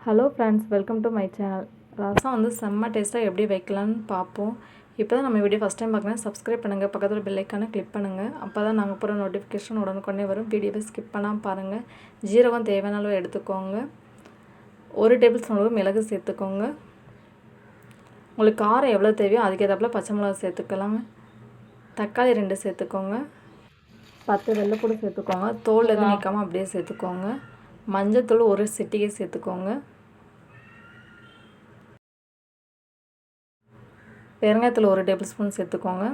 Hello friends, welcome to my channel. ரசம் வந்து செம்ம டேஸ்ட்டாக எப்படி வைக்கலான்னு பார்ப்போம். இப்போ தான் நம்ம வீடியோ ஃபஸ்ட் டைம் பார்க்கலாம், சப்ஸ்கிரைப் பண்ணுங்கள், பக்கத்தில் பெல் ஐக்கானை கிளிக் பண்ணுங்கள். அப்போ தான் நாங்கள் போகிற நோட்டிஃபிகேஷன் உடனுக்குடனே வரும். வீடியோவை ஸ்கிப் பண்ணாமல் பாருங்கள். ஜீரகம் தேவையான அளவு எடுத்துக்கோங்க. 1 டேபிள் ஸ்பூன் அளவு மிளகு சேர்த்துக்கோங்க. உங்களுக்கு காரம் எவ்வளோ தேவையோ அதுக்கேற்றாப்புல பச்சை மிளகா சேர்த்துக்கலாங்க. தக்காளி 2 சேர்த்துக்கோங்க. 10 வெள்ளைப்பூடு சேர்த்துக்கோங்க. தோல் எதுவும் நீக்காமல் அப்படியே சேர்த்துக்கோங்க. மஞ்சத்தூள் 1 சிட்டிகை சேர்த்துக்கோங்க. பெருங்காயத்தூள் 1 டேபிள் ஸ்பூன் சேர்த்துக்கோங்க.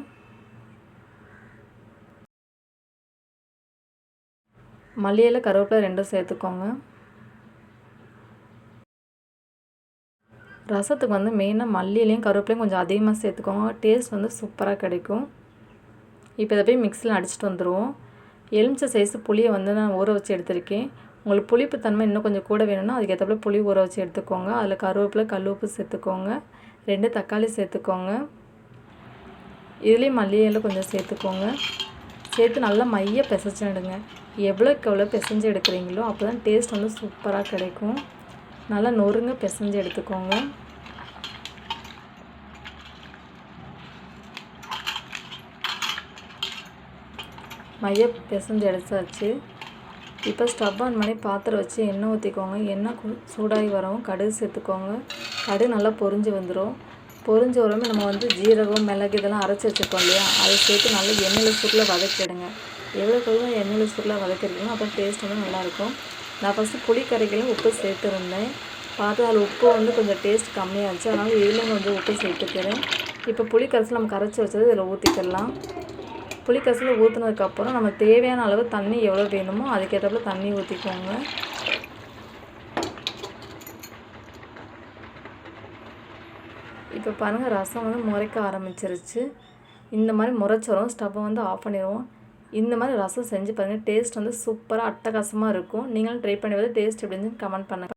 மல்லி இலை, கருவேப்பிலை 2 சேர்த்துக்கோங்க. ரசத்துக்கு வந்து மெயினாக மல்லி இலையும் கருவேப்பிலையும் கொஞ்சம் அதிகமாக சேர்த்துக்கோங்க. டேஸ்ட் வந்து சூப்பராக கிடைக்கும். இப்போ இதை போய் மிக்ஸியில் அடிச்சுட்டு வந்துடுவோம். எலுமிச்சை சைஸு புளியை வந்து நான் ஊற வச்சு எடுத்திருக்கேன். உங்களுக்கு புளிப்பு தன்மை இன்னும் கொஞ்சம் கூட வேணும்னா அதுக்கேற்றப்பல புளி ஊற வச்சு எடுத்துக்கோங்க. அதில் கருவேப்பிலை, கல் உப்பு சேர்த்துக்கோங்க. 2 தக்காளி சேர்த்துக்கோங்க. இதுலேயும் மல்லி இலை கொஞ்சம் சேர்த்துக்கோங்க. சேர்த்து நல்லா மைய பிசைச்சிடுங்க. எவ்வளோக்கு எவ்வளோ பிசைஞ்சு எடுக்கிறீங்களோ அப்போ தான் டேஸ்ட் வந்து சூப்பராக கிடைக்கும். நல்லா நொறுங்க பிசைஞ்சு எடுத்துக்கோங்க. மைய பிசைஞ்சு எடுத்தாச்சு. இப்போ ஸ்டவ் ஆன் பண்ணி பாத்திரம் வச்சு எண்ணெய் ஊற்றிக்கோங்க. எண்ணெய் சூடாகி வரவும் கடுகு சேர்த்துக்கோங்க. கடுகு நல்லா பொரிஞ்சு வந்துடும். பொரிஞ்ச உடனே நம்ம வந்து ஜீரகம், மிளகு இதெல்லாம் அரைச்சி வச்சுருக்கோம் இல்லையா, அதை சேர்த்து நல்லா எண்ணெயில் சூட்டில் வதக்கிடுங்க. எவ்வளோக்கு எண்ணெயில் சூட்டில் வதக்கிருக்கணும் அப்போ டேஸ்ட் வந்து நல்லாயிருக்கும். நான் ஃபஸ்ட்டு புளி கரைக்கல உப்பு சேர்த்துருந்தேன். பார்த்து அதில் உப்பு வந்து கொஞ்சம் டேஸ்ட் கம்மியாகிடுச்சு. அதனால் இதில் கொஞ்சம் உப்பு சேர்த்துக்கிறேன். இப்போ புளி கரைசல் நம்ம கரைச்சி வச்சது இதில் ஊற்றிக்கிடலாம். புளி கரைசல் ஊற்றினதுக்கப்புறம் நம்ம தேவையான அளவு தண்ணி எவ்வளோ வேணுமோ அதுக்கேற்றப்பல தண்ணி ஊற்றிக்கோங்க. இப்போ பாருங்கள், ரசம் வந்து முறைக்க ஆரம்பிச்சிருச்சு. இந்த மாதிரி முறைச்சோம் ஸ்டவ்வை வந்து ஆஃப் பண்ணிடுவோம். இந்த மாதிரி ரசம் செஞ்சு பாருங்கள், டேஸ்ட் வந்து சூப்பராக அட்டகாசமாக இருக்கும். நீங்களும் ட்ரை பண்ணி பார்த்து டேஸ்ட் எப்படி இருந்துச்சுன்னு கமெண்ட் பண்ணுங்கள்.